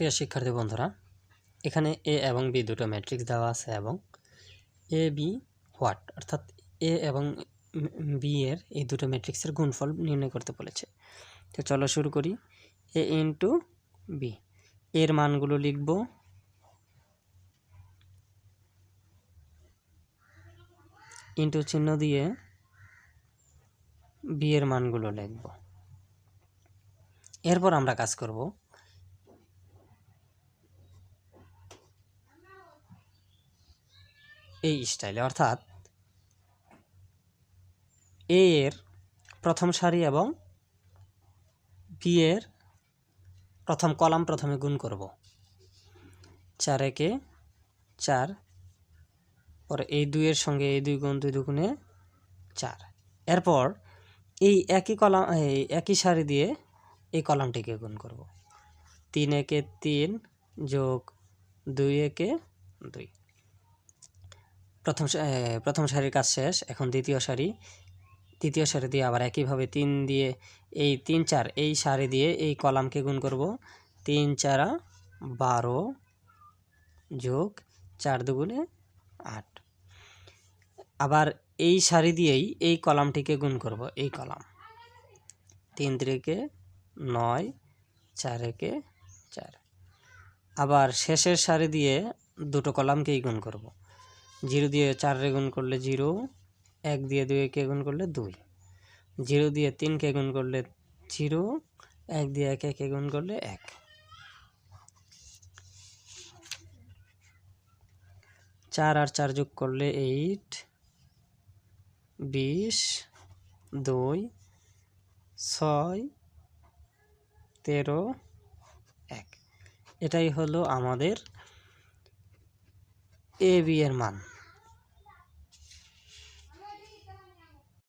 প্রিয় শিক্ষার্থী বন্ধুরা, এখানে এ এবং বি দুটো ম্যাট্রিক্স দেওয়া আছে এবং এ বি হোয়াট অর্থাৎ এ এবং বি এর এই দুটো ম্যাট্রিক্সের গুণফল নির্ণয় করতে বলেছে। তো চলো শুরু করি। এ ইন্টু বি, এর মানগুলো লিখব, ইন্টু চিহ্ন দিয়ে বি এর মানগুলো লিখব। এরপর আমরা কাজ করব এই স্টাইলে, অর্থাৎ এ এর প্রথম সারি এবং বি এর প্রথম কলাম প্রথমে গুণ করব। 4 একে 4, পরে এই 2 এর সঙ্গে এই 2 গুণ 2 দুগুণে 4। এরপর এই একই সারি দিয়ে এই কলামটিকে গুণ করব। 3 একে 3 যোগ 2 একে 2। প্রথম সারির কাজ শেষ। এখন দ্বিতীয় সারি দিয়ে আবার একইভাবে 3 দিয়ে এই 3 4 এই সারি দিয়ে এই কলামকে গুণ করব। 3 4 12 যোগ 4 দুগুণে 8। আবার এই সারি দিয়েই এই কলামটিকে গুণ করব। এই কলাম 3 3 9 4 একে 4। আবার শেষের সারি দিয়ে দুটো কলামকেই গুণ করব। 0 দিয়ে 4 রে গুণ করলে 0, 1 দিয়ে 2 কে গুণ করলে 2, 0 দিয়ে 3 কে গুণ করলে 0, 1 দিয়ে 1 কে গুণ করলে 1। 4 আর 4 যোগ করলে 8, 20, 2, 6, 13, 1। এটাই হলো আমাদের এ বি এর মান।